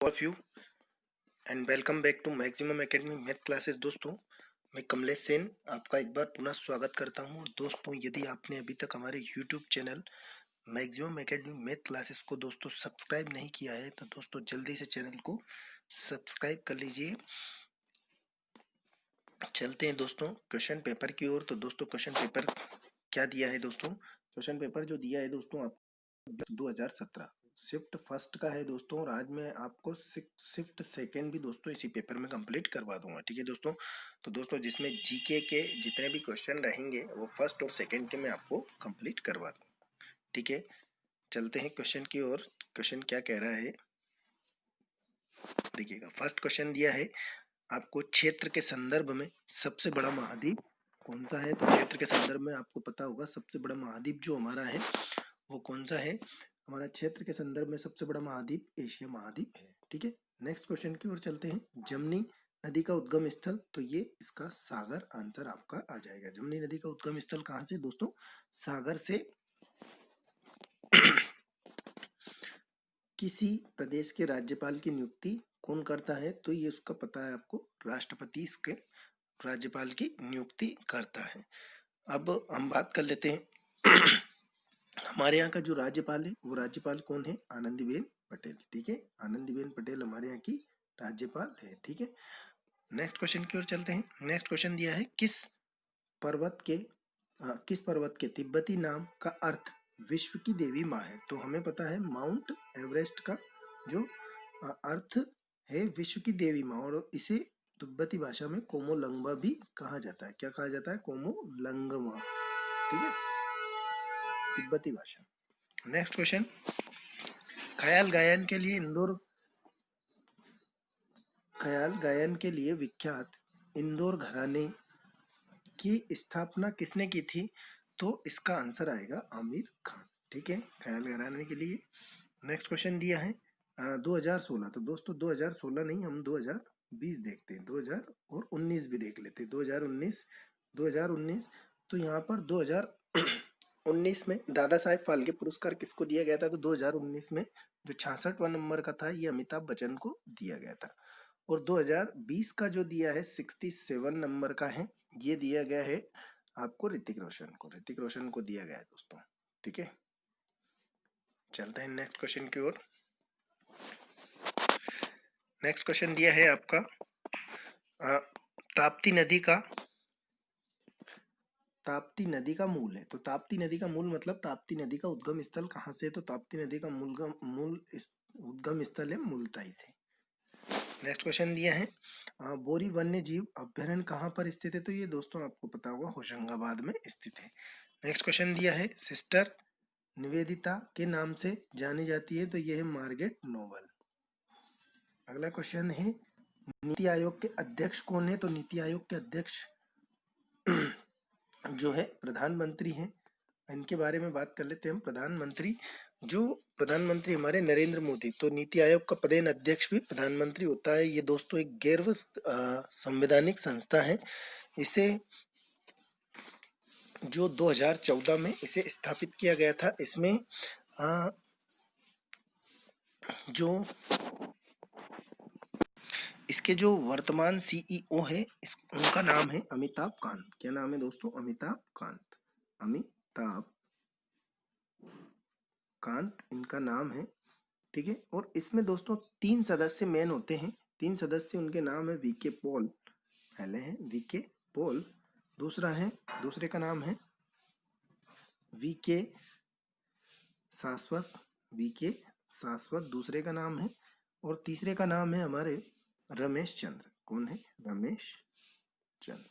Of you and welcome back to maximum academy math classes. दोस्तों, मैं कमलेश सेन आपका एक बार पुनः स्वागत करता हूं। दोस्तों, यदि आपने अभी तक हमारे YouTube channel maximum academy math classes को दोस्तों सब्सक्राइब नहीं किया है तो दोस्तों जल्दी से चैनल को सब्सक्राइब कर लीजिए। चलते हैं दोस्तों क्वेश्चन पेपर की ओर। तो दोस्तों क्वेश्चन पेपर क्या दिया है दोस्तों? क्वेश्चन पेपर जो दिया है दोस्तों आप 2017 शिफ्ट फर्स्ट का है दोस्तों, और आज मैं आपको शिफ्ट सेकंड भी दोस्तों इसी पेपर में कंप्लीट करवा दूंगा। ठीक है दोस्तों, तो दोस्तों जिसमें जीके के जितने भी क्वेश्चन रहेंगे वो फर्स्ट और सेकंड के मैं आपको कंप्लीट करवा दूंगा। ठीक है, चलते हैं क्वेश्चन की ओर। क्वेश्चन क्या कह रहा है देखिएगा। फर्स्ट क्वेश्चन दिया है आपको, क्षेत्र के संदर्भ में सबसे बड़ा महाद्वीप कौन सा है? तो क्षेत्र के संदर्भ में आपको पता होगा सबसे बड़ा महाद्वीप जो हमारा है वो कौन सा है? हमारा क्षेत्र के संदर्भ में सबसे बड़ा महाद्वीप एशिया महाद्वीप है। ठीक है, नेक्स्ट क्वेश्चन की ओर चलते हैं। जमनी नदी का उद्गम स्थल, तो ये इसका सागर आंसर आपका आ जाएगा। जमनी नदी का उद्गम स्थल कहाँ से दोस्तों? सागर से। किसी प्रदेश के राज्यपाल की नियुक्ति कौन करता है? तो ये उसका पता है आपको, राष्ट्रपति इसके राज्यपाल की नियुक्ति करता है। अब हम बात कर लेते हैं हमारे यहाँ का जो राज्यपाल है वो राज्यपाल कौन है? आनंदीबेन पटेल। ठीक है, आनंदीबेन पटेल हमारे यहाँ की राज्यपाल है। ठीक है, नेक्स्ट क्वेश्चन की ओर चलते हैं। नेक्स्ट क्वेश्चन दिया है, किस पर्वत के तिब्बती नाम का अर्थ विश्व की देवी माँ है? तो हमें पता है माउंट एवरेस्ट का जो अर्थ है विश्व की देवी माँ, और इसे तिब्बती भाषा में कोमोलंगमा भी कहा जाता है। क्या कहा जाता है? कोमोलंगमा। ठीक है, तिब्बती भाषा। नेक्स्ट क्वेश्चन, ख्याल गायन के लिए विख्यात इंदौर घराने की स्थापना किसने की थी? तो इसका आंसर आएगा आमिर खान। ठीक है, ख्याल घराने के लिए। नेक्स्ट क्वेश्चन दिया है 2016। तो दोस्तों 2016 नहीं, हम 2020 देखते हैं, 2019 भी देख लेते हैं। 2019 तो यहाँ पर 2019 में दादा साहेब फाल्के पुरस्कार किसको दिया गया था? तो 2019 में जो 66वां नंबर का था ये अमिताभ बच्चन को दिया गया था, और 2020 का जो दिया है 67 नंबर का है, ये दिया गया है आपको ऋतिक रोशन को दिया गया है दोस्तों। ठीक है, चलते हैं नेक्स्ट क्वेश्चन की ओर। नेक्स्ट क्वेश्चन दिया है आपका, ताप्ती नदी का मूल है। तो ताप्ती नदी का मूल मतलब ताप्ती नदी का उद्गम स्थल कहाँ से? तो ताप्ती नदी का उद्गम स्थल है मुल्ताई से। नेक्स्ट क्वेश्चन दिया है, बोरी वन्य जीव अभ्यारण्य कहाँ पर स्थित है? तो ये दोस्तों आपको पता होगा होशंगाबाद में स्थित है। नेक्स्ट क्वेश्चन दिया है, सिस्टर निवेदिता के नाम से जानी जाती है, तो ये है मार्गरेट नोबल। अगला क्वेश्चन है, नीति आयोग के अध्यक्ष कौन है? तो नीति आयोग के अध्यक्ष जो है प्रधानमंत्री हैं। इनके बारे में बात कर लेते हैं हम। प्रधानमंत्री हमारे नरेंद्र मोदी, तो नीति आयोग का पदेन अध्यक्ष भी प्रधानमंत्री होता है। ये दोस्तों एक गैर संवैधानिक संस्था है। इसे जो 2014 में इसे स्थापित किया गया था। इसमें जो इसके जो वर्तमान सीईओ है उनका नाम है अमिताभ कांत। क्या नाम है दोस्तों? अमिताभ कांत इनका नाम है। ठीक है, और इसमें दोस्तों 3 सदस्य मेन होते हैं। 3 सदस्य, उनके नाम है वीके पॉल, पहले है वीके पॉल, दूसरे का नाम है वीके सासवत दूसरे का नाम है, और तीसरे का नाम है हमारे रमेश चंद्र। कौन है? रमेश चंद्र।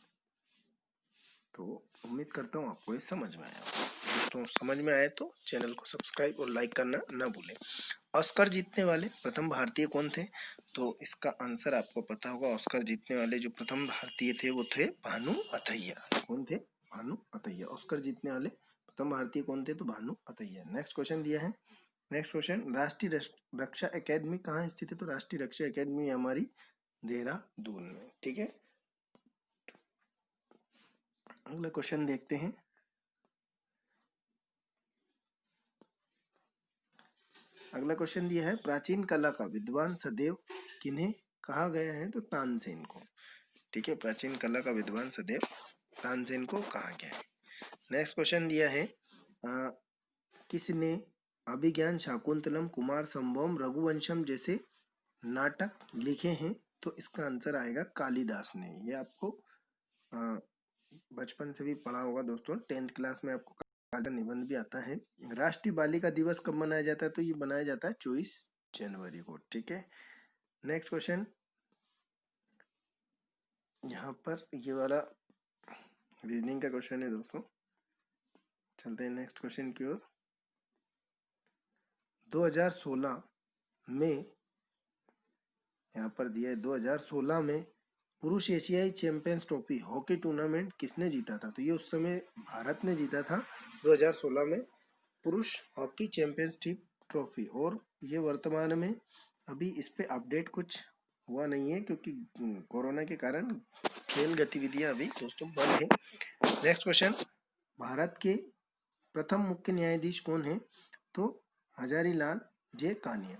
तो उम्मीद करता हूँ आपको ये समझ में आया। दोस्तों समझ में आए तो चैनल को सब्सक्राइब और लाइक करना ना भूलें। ऑस्कर जीतने वाले प्रथम भारतीय कौन थे? तो इसका आंसर आपको पता होगा। ऑस्कर जीतने वाले जो प्रथम भारतीय थे वो थे भानु अथैया। कौन थे? भानु अथैया। ऑस्कर जीतने वाले प्रथम भारतीय कौन थे? तो भानु अथैया। नेक्स्ट क्वेश्चन दिया है। नेक्स्ट क्वेश्चन, राष्ट्रीय रक्षा एकेडमी कहाँ स्थित है? तो राष्ट्रीय रक्षा एकेडमी हमारी देहरादून में। ठीक है, अगला क्वेश्चन देखते हैं। अगला क्वेश्चन दिया है, प्राचीन कला का विद्वान सदैव किन्हें कहा गया है? तो तानसेन को। ठीक है, प्राचीन कला का विद्वान सदैव तानसेन को कहा गया है। नेक्स्ट क्वेश्चन दिया है, किसने अभिज्ञान शाकुंतलम, कुमार संभवम, रघुवंशम जैसे नाटक लिखे हैं? तो इसका आंसर आएगा कालिदास ने। ये आपको बचपन से भी पढ़ा होगा दोस्तों, 10th क्लास में आपको कालिदास निबंध भी आता है। राष्ट्रीय बालिका दिवस कब मनाया जाता है? तो ये मनाया जाता है 24 जनवरी को। ठीक है, नेक्स्ट क्वेश्चन, यहाँ पर ये वाला रीजनिंग का क्वेश्चन है दोस्तों। चलते हैं नेक्स्ट क्वेश्चन की ओर। 2016 में यहाँ पर दिया है, 2016 में पुरुष एशियाई चैंपियंस ट्रॉफी हॉकी टूर्नामेंट किसने जीता था? तो ये उस समय भारत ने जीता था 2016 में पुरुष हॉकी चैंपियनशिप ट्रॉफी। और ये वर्तमान में अभी इस पे अपडेट कुछ हुआ नहीं है, क्योंकि कोरोना के कारण खेल गतिविधियां अभी दोस्तों बंद है। नेक्स्ट क्वेश्चन, भारत के प्रथम मुख्य न्यायाधीश कौन है? तो हजारीलाल जे कानिया।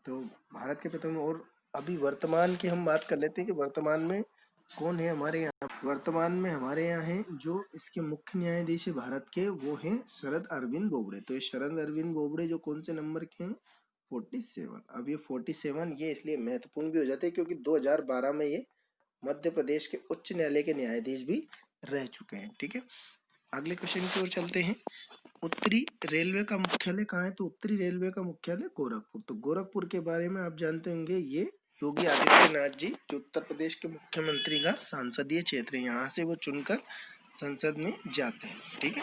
तो भारत के प्रथम, और अभी वर्तमान की हम बात कर लेते हैं कि वर्तमान में कौन है हमारे यहाँ। वर्तमान में हमारे यहाँ है जो इसके मुख्य न्यायाधीश है भारत के, वो हैं शरद अरविंद बोबड़े। तो ये शरद अरविंद बोबड़े जो कौन से नंबर के हैं? 47। अब ये 47 ये इसलिए महत्वपूर्ण भी हो जाते हैं क्योंकि 2012 में ये मध्य प्रदेश के उच्च न्यायालय के न्यायाधीश भी रह चुके हैं। ठीक है, अगले क्वेश्चन की ओर चलते हैं। उत्तरी रेलवे का मुख्यालय कहाँ है? तो उत्तरी रेलवे का मुख्यालय गोरखपुर। तो गोरखपुर के बारे में आप जानते होंगे, ये योगी आदित्यनाथ जी जो उत्तर प्रदेश के मुख्यमंत्री का सांसदीय क्षेत्र है, यहाँ से वो चुनकर संसद में जाते हैं। ठीक है,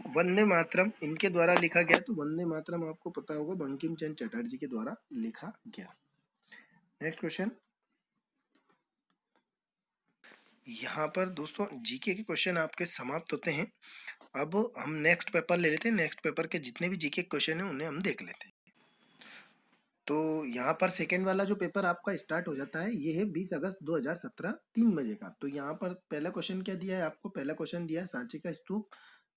वंदे मातरम इनके द्वारा लिखा गया। तो वंदे मातरम आपको पता होगा बंकिम चंद्र चटर्जी के द्वारा लिखा गया। नेक्स्ट क्वेश्चन, यहाँ पर दोस्तों जीके के क्वेश्चन आपके समाप्त होते हैं। अब हम नेक्स्ट पेपर ले लेते हैं। नेक्स्ट पेपर के जितने भी जीके क्वेश्चन हैं उन्हें हम देख लेते हैं। तो यहाँ पर सेकेंड वाला जो पेपर आपका स्टार्ट हो जाता है, ये है 20 अगस्त 2017 3 बजे का। तो यहाँ पर पहला क्वेश्चन क्या दिया है आपको? पहला क्वेश्चन दिया है, सांची का स्तूप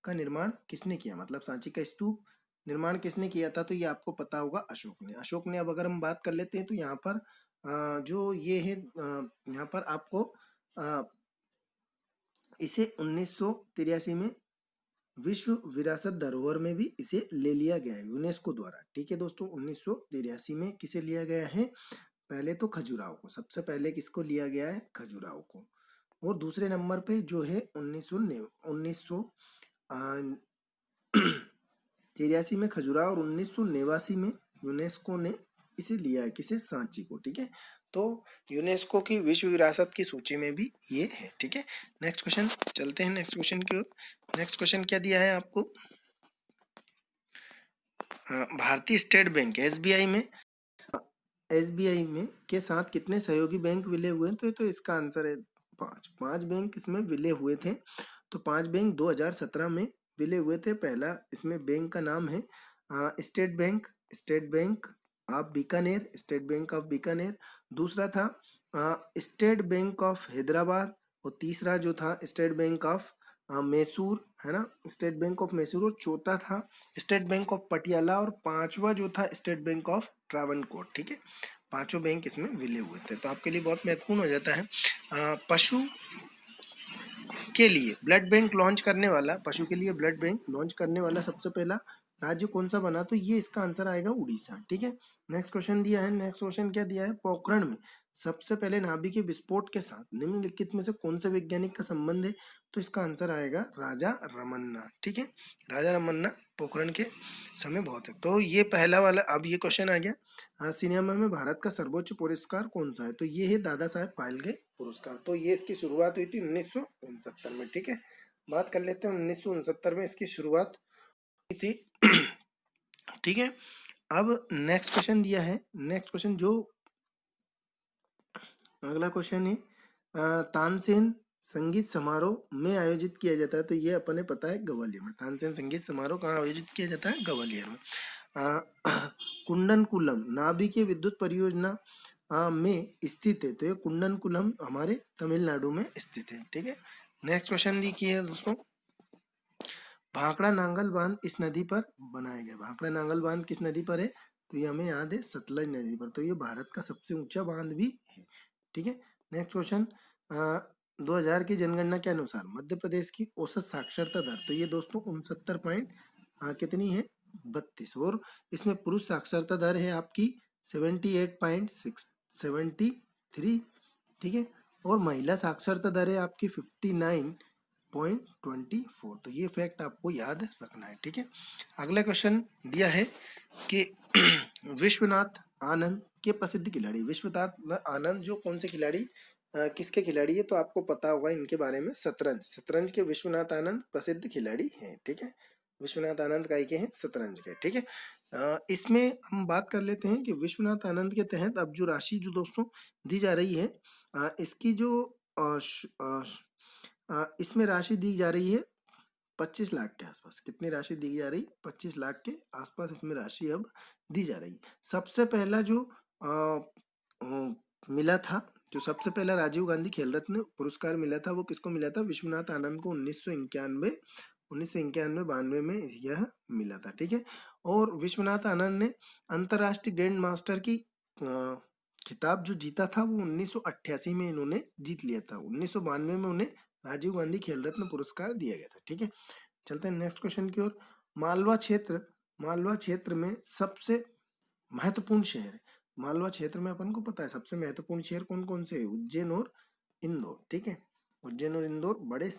का निर्माण किसने किया? मतलब सांची का स्तूप निर्माण किसने किया था? तो ये आपको पता होगा, अशोक ने। अशोक ने। अब अगर हम बात कर लेते हैं तो यहाँ पर जो ये है, यहाँ पर आपको इसे 1983 में विश्व विरासत धरोहर में भी इसे ले लिया गया है यूनेस्को द्वारा। ठीक है दोस्तों, 1983 में किसे लिया गया है? पहले तो खजुराहो को, सबसे पहले किसको लिया गया है? खजुराहो को। और दूसरे नंबर पे जो है 1983 में खजुराहो, और 1989 में यूनेस्को ने इसे लिया है, किसे? सांची को। ठीक है, तो यूनेस्को की विश्व विरासत की सूची में भी ये है। ठीक है, नेक्स्ट क्वेश्चन चलते हैं नेक्स्ट क्वेश्चन की ओर। नेक्स्ट क्वेश्चन क्या दिया है आपको? भारतीय स्टेट बैंक एसबीआई में के साथ कितने सहयोगी बैंक विलय हुए? तो इसका आंसर है 5 बैंक इसमें विलय हुए थे। तो 5 बैंक 2017 में विलय हुए थे। पहला इसमें बैंक का नाम है state bank of Bikaner, state bank of Bikaner. दूसरा था स्टेट बैंक ऑफ हैदराबाद, और तीसरा जो था स्टेट बैंक ऑफ मैसूर, है ना, स्टेट बैंक ऑफ मैसूर। और चौथा था स्टेट बैंक ऑफ पटियाला, और पांचवा जो था स्टेट बैंक ऑफ ट्रावनकोर। ठीक है, पांचों बैंक इसमें विलय हुए थे। तो आपके लिए बहुत महत्वपूर्ण हो जाता है। पशु के लिए ब्लड बैंक लॉन्च करने वाला, पशु के लिए ब्लड बैंक लॉन्च करने वाला सबसे पहला राज्य कौन सा बना? तो ये इसका आंसर आएगा उड़ीसा। ठीक है, नेक्स्ट क्वेश्चन दिया है। नेक्स्ट क्वेश्चन क्या दिया है? पोखरण में सबसे पहले नाभिकीय विस्फोट के साथ निम्नलिखित में से कौन से वैज्ञानिक का संबंध है? तो इसका आंसर आएगा राजा रमन्ना। ठीक है, राजा रमन्ना पोखरण के समय बहुत है। तो ये पहला वाला। अब ये क्वेश्चन आ गया, सिनेमा में भारत का सर्वोच्च पुरस्कार कौन सा है? तो ये है दादा साहेब फाल्के पुरस्कार। तो ये इसकी शुरुआत हुई थी 1969 में। ठीक है, बात कर लेते हैं 1969 में इसकी शुरुआत हुई थी। ठीक है, अब नेक्स्ट क्वेश्चन दिया है। नेक्स्ट क्वेश्चन जो अगला क्वेश्चन है, तानसेन संगीत समारोह में आयोजित किया जाता है। तो ये अपने पता है ग्वालियर में। तानसेन संगीत समारोह कहाँ आयोजित किया जाता है? ग्वालियर में। कुंडनकुलम नाभिकीय विद्युत परियोजना में स्थित है। तो ये कुंडनकुलम हमारे तमिलनाडु में स्थित है। ठीक है, नेक्स्ट क्वेश्चन देखिए दोस्तों, भाखड़ा नांगल बांध इस नदी पर बनाया गया। भाखड़ा नांगल बांध किस नदी पर है? तो ये हमें याद है सतलज नदी पर, तो ये भारत का सबसे ऊंचा बांध भी है। ठीक है, नेक्स्ट क्वेश्चन, 2000 की जनगणना के अनुसार मध्य प्रदेश की औसत साक्षरता दर, तो ये दोस्तों 69 पॉइंट कितनी है, 32, और इसमें पुरुष साक्षरता दर है आपकी 78.73, ठीक है, और महिला साक्षरता दर है आपकी 59.24, तो ये फैक्ट आपको याद रखना है। ठीक है, अगला क्वेश्चन दिया है कि विश्वनाथ आनंद के प्रसिद्ध खिलाड़ी, विश्वनाथ आनंद जो कौन से खिलाड़ी, किसके खिलाड़ी है, तो आपको पता होगा इनके बारे में, शतरंज के विश्वनाथ आनंद प्रसिद्ध खिलाड़ी हैं। ठीक है, विश्वनाथ आनंद काय के हैं, शतरंज के। ठीक है, इसमें हम बात कर लेते हैं कि विश्वनाथ आनंद के तहत अब जो राशि जो दोस्तों दी जा रही है, इसकी जो इसमें राशि दी जा रही है 25 लाख के आसपास। कितनी राशि दी जा रही, 25 लाख के आसपास इसमें राशि अब दी जा रही। सबसे पहला जो मिला था, जो सबसे पहला राजीव गांधी खेल रत्न पुरस्कार मिला था, वो किसको मिला था, विश्वनाथ आनंद को 1991-92 में यह मिला था। ठीक है, और विश्वनाथ आनंद ने अंतरराष्ट्रीय ग्रैंड मास्टर की खिताब जो जीता था वो 1988 में इन्होंने जीत लिया था। 1992 में उन्हें राजीव गांधी खेल रत्न पुरस्कार दिया गया था। ठीक है, चलते हैं नेक्स्ट क्वेश्चन की ओर। मालवा क्षेत्र में सबसे महत्वपूर्ण शहर है। मालवा क्षेत्र में अपन को पता है सबसे महत्वपूर्ण शहर कौन कौन से है, उज्जैन और इंदौर। ठीक है, उज्जैन और इंदौर बड़े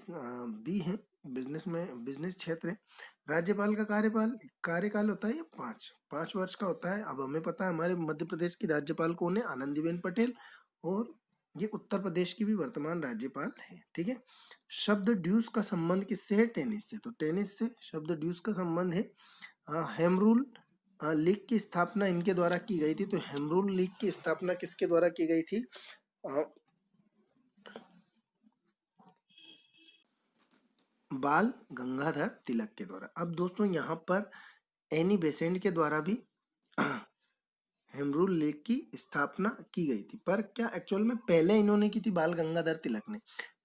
भी हैं, बिजनेस क्षेत्र है। राज्यपाल का कार्यकाल होता है ये 5 वर्ष का होता है। अब हमें पता है हमारे मध्य प्रदेश की राज्यपाल कौन है, आनंदीबेन पटेल, और ये उत्तर प्रदेश की भी वर्तमान राज्यपाल है। ठीक है, शब्द ड्यूस का संबंध किससे है, टेनिस से। तो टेनिस से शब्द ड्यूस का संबंध है। हेम रूल लीग की स्थापना इनके द्वारा की गई थी। तो हेम रूल लीग की स्थापना किसके द्वारा की गई थी, बाल गंगाधर तिलक के द्वारा। अब दोस्तों यहाँ पर एनी बेसेंट के द्वारा भी हेम रूल लीग की स्थापना की गई थी, पर क्या एक्चुअल में पहले इन्होंने की थी बाल गंगाधर तिलक ने।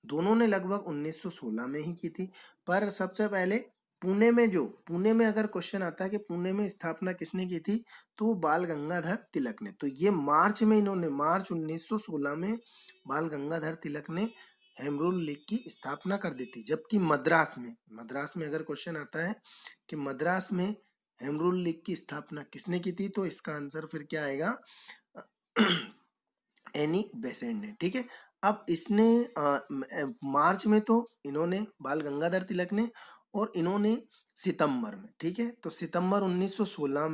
दोनों ने लगभग 1916 में ही की थी, पर सबसे पहले पुणे में अगर क्वेश्चन आता है कि पुणे में स्थापना किसने की थी, तो वो बाल गंगाधर तिलक ने। तो ये मार्च 1916 में बाल गंगाधर तिलक ने हेम रूल लीग की स्थापना कर दी थी। जबकि मद्रास में अगर क्वेश्चन आता है कि मद्रास में हेम रूल लीग की स्थापना किसने की थी, तो इसका आंसर फिर क्या आएगा, एनी बेसेंट ने। ठीक है, अब इसने मार्च में तो इन्होंने बाल गंगाधर तिलक ने, और इन्होंने सितंबर में, ठीक है, तो सितंबर 1916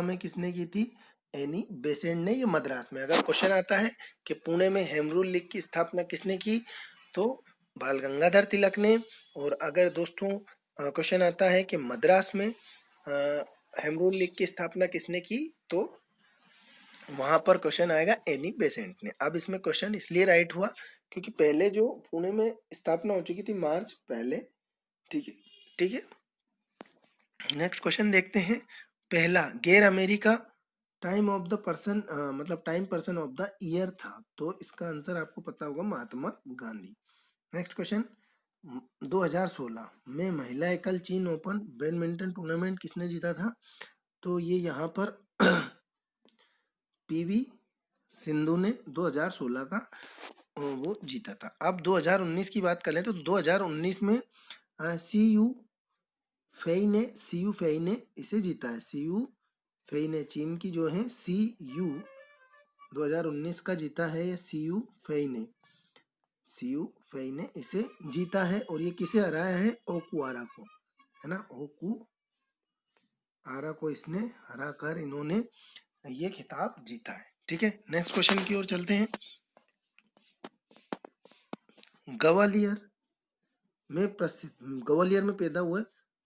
में किसने की थी, एनी बेसेंट ने। ये मद्रास में। अगर क्वेश्चन आता है कि पुणे में हेम रूल लीग की स्थापना किसने की, तो बाल गंगाधर तिलक ने। और अगर दोस्तों क्वेश्चन आता है कि मद्रास में हेम रूल लीग की स्थापना किसने की, तो वहां पर क्वेश्चन आएगा एनी बेसेंट ने। अब इसमें क्वेश्चन इसलिए राइट हुआ क्योंकि पहले जो पुणे में स्थापना हो चुकी थी मार्च पहले। ठीक है, ठीक है, नेक्स्ट क्वेश्चन देखते हैं। पहला गैर America time of the person मतलब time person of the year था, तो इसका आंसर आपको पता होगा, महात्मा गांधी। नेक्स्ट क्वेश्चन, 2016 में महिला एकल चीन ओपन बैडमिंटन टूर्नामेंट किसने जीता था, तो ये यहाँ पर पीवी सिंधु ने 2016 का वो जीता था। अब 2019 की बात करें तो 2019 में सीयू फेई ने इसे जीता है। सीयू फेई ने, चीन की जो है सीयू, 2019 का जीता है ये सीयू फेई ने इसे जीता है। और ये किसे हराया है, ओकुआरा को, है ना, ओकुआरा को इसने हरा कर इन्होंने ये खिताब जीता है। ठीक है, नेक्स्ट क्वेश्चन की ओर चलते हैं। ग्वालियर में पैदा हुए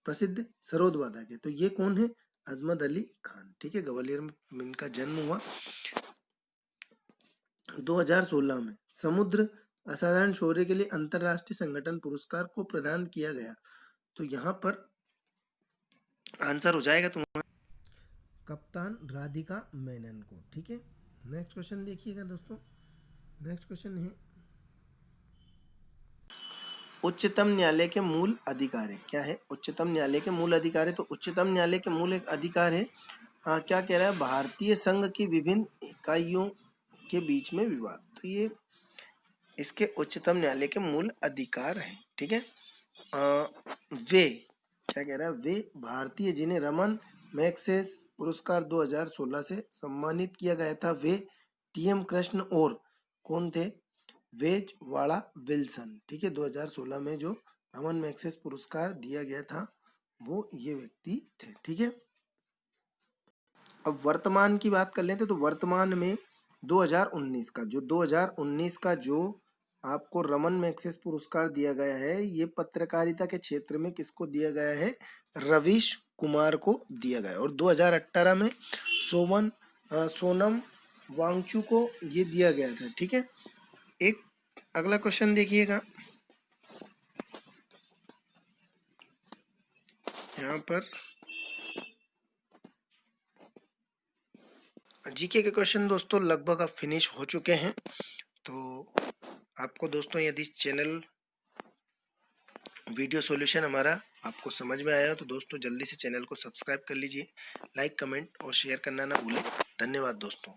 प्रसिद्ध सरोद वादक है, तो ये कौन है, अजमत अली खान। ठीक है, ग्वालियर में इनका जन्म हुआ। 2016 में समुद्र असाधारण शौर्य के लिए अंतरराष्ट्रीय संगठन पुरस्कार को प्रदान किया गया, तो यहाँ पर आंसर हो जाएगा तुम्हारा कप्तान राधिका मेनन को। ठीक है, नेक्स्ट क्वेश्चन देखिएगा दोस्तों। नेक्स्ट क्वेश्चन है उच्चतम न्यायालय के मूल अधिकार है। क्या है? उच्चतम न्यायालय के मूल अधिकार है। तो उच्चतम न्यायालय के मूल एक अधिकार है। क्या कह रहा है? भारतीय संघ की विभिन्न इकाइयों के बीच में विवाद। तो ये इसके उच्चतम न्यायालय के मूल अधिकार हैं। ठीक है। वे क्या कह रहा है? वे भारतीय जिन्हें रमन मैग्सेसे पुरस्कार 2016 से सम्मानित किया गया था, वे टीएम कृष्ण और कौन थे? वेज वाड़ा विल्सन। ठीक है। 2016 में जो रमन मैग्सेसे पुरस्कार दिया गया था वो ये व्यक्ति थे। ठीक है। अब वर्तमान की बात कर लेते हैं। तो वर्तमान में 2019 का जो आपको रमन मैग्सेसे पुरस्कार दिया गया है, ये पत्रकारिता के क्षेत्र में किसको दिया गया है? रवीश कुमार को दिया गया। और 2018 में सोनम वांगचू को ये दिया गया था। ठीक है। एक अगला क्वेश्चन देखिएगा, यहाँ पर जीके के क्वेश्चन दोस्तों लगभग अब फिनिश हो चुके हैं। तो आपको दोस्तों यदि चैनल वीडियो सॉल्यूशन हमारा आपको समझ में आया तो दोस्तों जल्दी से चैनल को सब्सक्राइब कर लीजिए, लाइक कमेंट और शेयर करना ना भूलें। धन्यवाद दोस्तों।